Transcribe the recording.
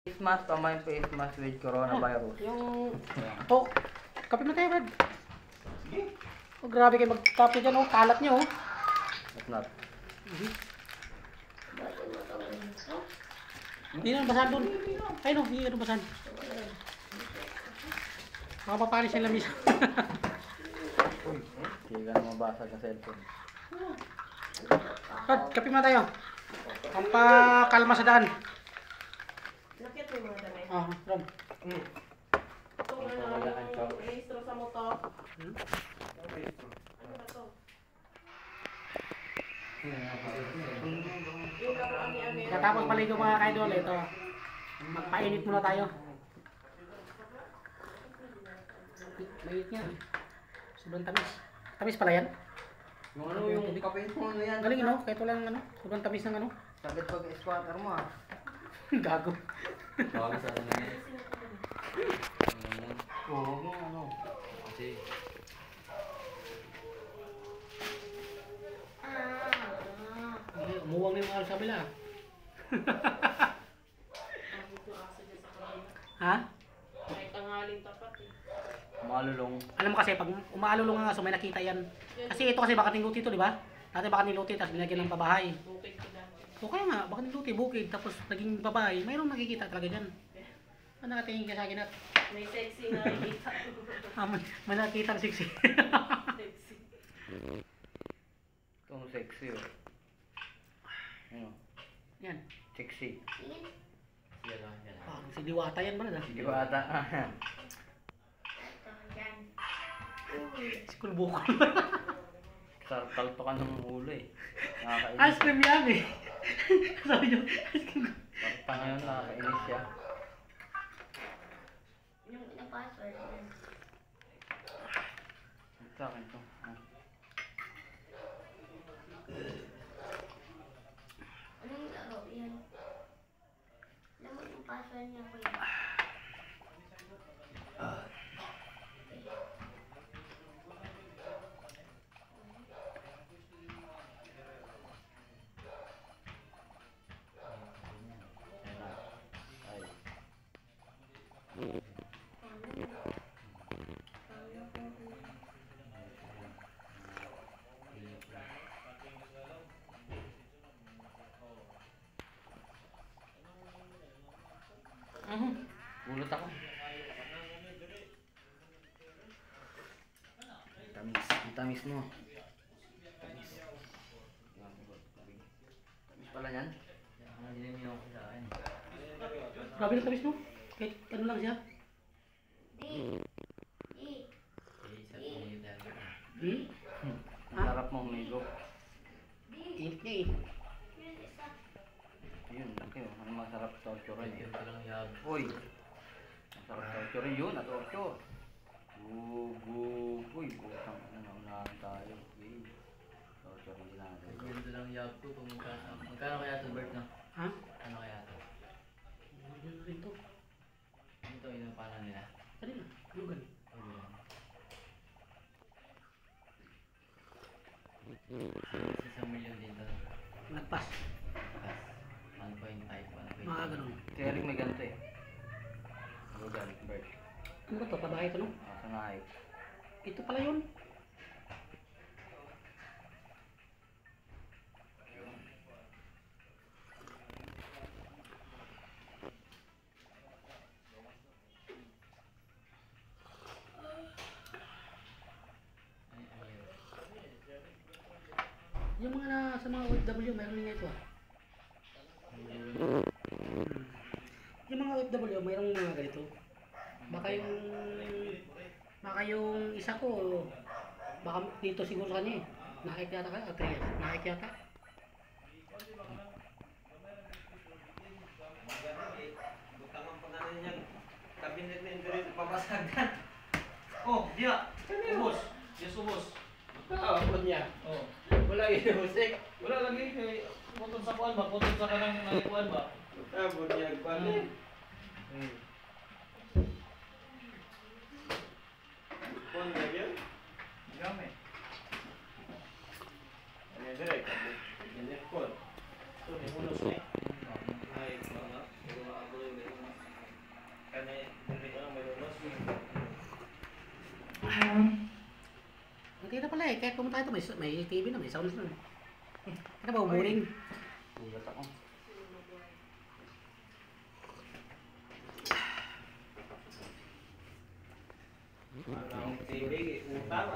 Face mask, tamay face mask with coronavirus. Yung... Oh, kape mo tayo, Brad. Oh, grabe kayo magkape dyan, oh. Kalat nyo, oh. It's not. Hindi na basahan doon. Ay, no, hindi na basahan. Makapapanis yung lamis. Hindi ka na mabasag ng cellphone. Brad, kape mo tayo. Pampakalma sa daan. Nakit mo mga damit. Ah, Brad. Itong rehistro sa motor. Ano ba to? Yung ako ami-ami. Katapos paligo mga kaidol, ito. Magpainit muna tayo. Mainit nga. Sobrang tamis. Tamis pala yan? Yung ano, yung kape mo, ano yan? Galing, no? Kahit walang ano, sobrang tamis ng ano. Sagad pag-squatter mo, ah. Gago. Bago sa ano yan. Oo, ano. Kasi... Umuwang na yung mga sa kabila. Ha? May tangaling tapat eh. Malulong. Alam mo kasi, pag umaalulong ang aso, may nakita yan. Kasi ito kasi baka niluti ito, di ba? Dati baka niluti, tapos binagyan ng pabahay. Bukid ko dati. O kaya nga, baka niluti, bukid, tapos naging pabahay. Mayroong nakikita talaga dyan. Ano nakatingin ka sa akin at? May sexy na nakikita. May nakikita ang sexy. Sexy. Itong sexy, oh. Ano? Yan. Sexy. Parang si Diwata yan ba na? Di ba ata? Si Kulbuko. Taltokan ng ulo, eh. Nakakainis. Ice cream yan eh. Sabi nyo, ice cream. Parang pa ngayon, nakakainis siya. Yung ina-password na. Sa akin to. Anong laro yan? Alam mo yung password niya ko yan. Gulat ako. Tamis. Ang tamis mo. Tamis. Tamis pala yan? Hindi namin ako sa akin. Grabe na tamis mo. Kahit ano lang siya. Ang sarap mong migo. Init niya eh. Yun, laki oh. Ano masarap sa ocho rin? Uy! Masarap sa ocho rin yun, at ocho. Uy, putang unahan tayo. Okay. Sa ocho rin natin. Ganda lang yab ko kung magkano kaya ito, Bert, no? Ha? Ano kaya ito? Ano rin to? Ito yung paano nila. Kanina. Lugan. Isang milyon din ito. Nagpas. 1.5, 1.5. Mga ganun. Si Eric may ganito eh. Lugan, Bert. Ano ba to? Pabahay ito no? Sa nahay. Ito pala yun. Yung mga sa mga OFW, mayroon nga ito ah. Yung mga OFW, mayroong mga ganito. Baka yung isa ko, baka dito siguro sa kanya eh. Nakaik yata ka? Atreya. Nakaik yata? Kabinet na yung papasagan. Oh, dia. Ubos. Dia subos. Ah, abot niya. Oh. Wala yun, musik. Wala lagi kay putol sa kuan ba? Putol sa kanang kuan ba? Abot niya, paano? Kuan ba yan? Gamit. Ano direct? Ini kuan. So, ni unos ni. Ay, mga. Pero ako yung Hindi na pala eh, kahit pumunta ito, may TV na, may sounds na. Ano ba, umuling? Ulat ako. Parang tibig, utang.